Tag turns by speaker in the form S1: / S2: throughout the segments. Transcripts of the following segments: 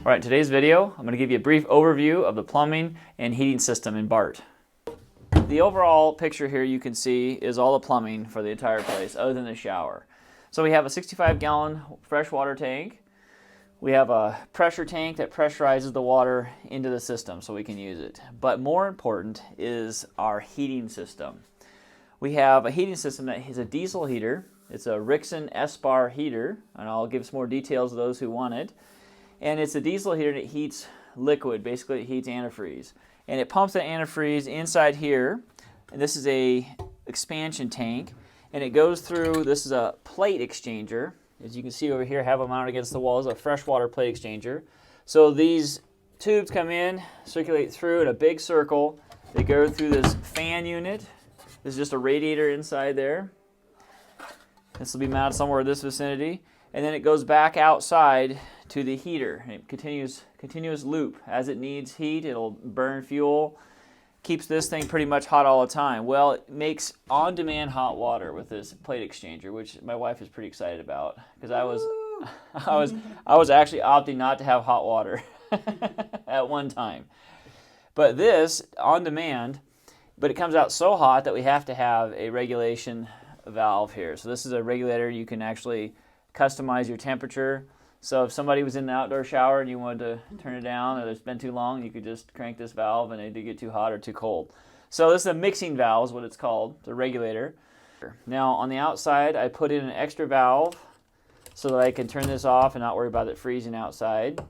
S1: All right, in today's video, I'm going to give you a brief overview of the plumbing and heating system in Bart. The overall picture here you can see is all the plumbing for the entire place other than the shower. So we have a 65-gallon freshwater tank. We have a pressure tank that pressurizes the water into the system so we can use it. But more important is our heating system. We have a heating system that is a diesel heater. It's a Rixson S-Bar heater, and I'll give some more details to those who want it. And it's a diesel heater that heats liquid. Basically, it heats antifreeze. And it pumps that antifreeze inside here. And this is a expansion tank. And it goes through, this is a plate exchanger. As you can see over here, I have them mounted against the wall. It's a freshwater plate exchanger. So these tubes come in, circulate through in a big circle. They go through this fan unit. This is just a radiator inside there. This will be mounted somewhere in this vicinity. And then it goes back outside to the heater. And it continuous loop. As it needs heat, it'll burn fuel. Keeps this thing pretty much hot all the time. Well, it makes on-demand hot water with this plate exchanger, which my wife is pretty excited about because I was actually opting not to have hot water at one time. But this on demand, but it comes out so hot that we have to have a regulation valve here. So this is a regulator. You can actually customize your temperature. So if somebody was in the outdoor shower and you wanted to turn it down or it's been too long, you could just crank this valve and it did get too hot or too cold. So this is a mixing valve is what it's called, the regulator. Now on the outside I put in an extra valve so that I can turn this off and not worry about it freezing outside.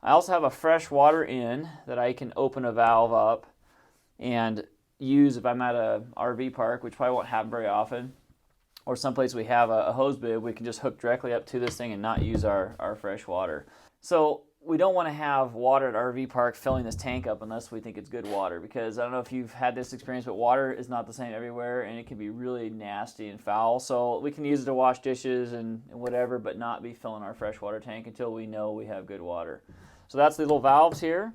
S1: I also have a fresh water in that I can open a valve up and use if I'm at a RV park, which probably won't happen very often. Or someplace we have a hose bib, we can just hook directly up to this thing and not use our fresh water. So we don't want to have water at RV park filling this tank up unless we think it's good water, because I don't know if you've had this experience, but water is not the same everywhere and it can be really nasty and foul. So we can use it to wash dishes and whatever, but not be filling our freshwater tank until we know we have good water. So that's the little valves here.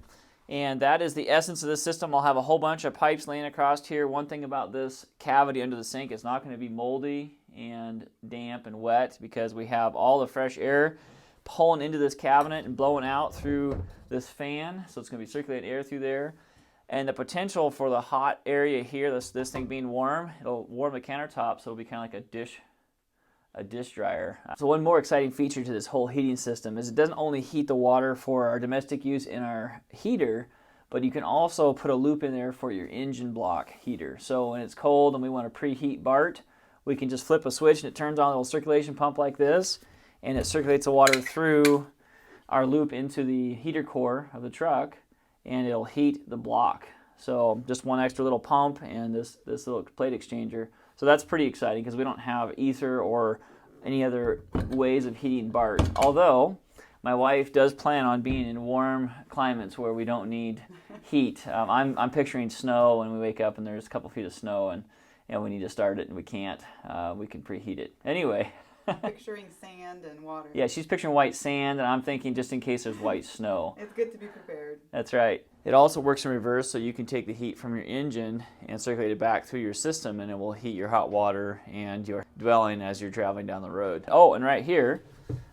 S1: And that is the essence of this system. I'll have a whole bunch of pipes laying across here. One thing about this cavity under the sink, it's not going to be moldy and damp and wet because we have all the fresh air pulling into this cabinet and blowing out through this fan. So it's going to be circulating air through there. And the potential for the hot area here, this thing being warm, it'll warm the countertop, so it'll be kind of like a dish dryer. So one more exciting feature to this whole heating system is it doesn't only heat the water for our domestic use in our heater, but you can also put a loop in there for your engine block heater. So when it's cold and we want to preheat Bart, we can just flip a switch and it turns on a little circulation pump like this, and it circulates the water through our loop into the heater core of the truck, and it'll heat the block. So just one extra little pump and this little plate exchanger. So that's pretty exciting because we don't have ether or any other ways of heating Bart. Although my wife does plan on being in warm climates where we don't need heat. I'm picturing snow when we wake up and there's a couple feet of snow and we need to start it and we can't. We can preheat it. Anyway.
S2: Picturing sand and water.
S1: Yeah, she's picturing white sand, and I'm thinking just in case there's white snow.
S2: It's good to be prepared.
S1: That's right. It also works in reverse, so you can take the heat from your engine and circulate it back through your system, and it will heat your hot water and your dwelling as you're traveling down the road. Oh, and right here,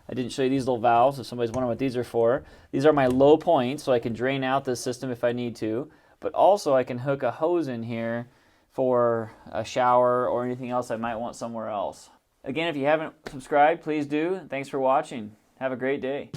S1: I didn't show you these little valves, if somebody's wondering what these are for. These are my low points, so I can drain out this system if I need to, but also I can hook a hose in here for a shower or anything else I might want somewhere else. Again, if you haven't subscribed, please do. Thanks for watching. Have a great day.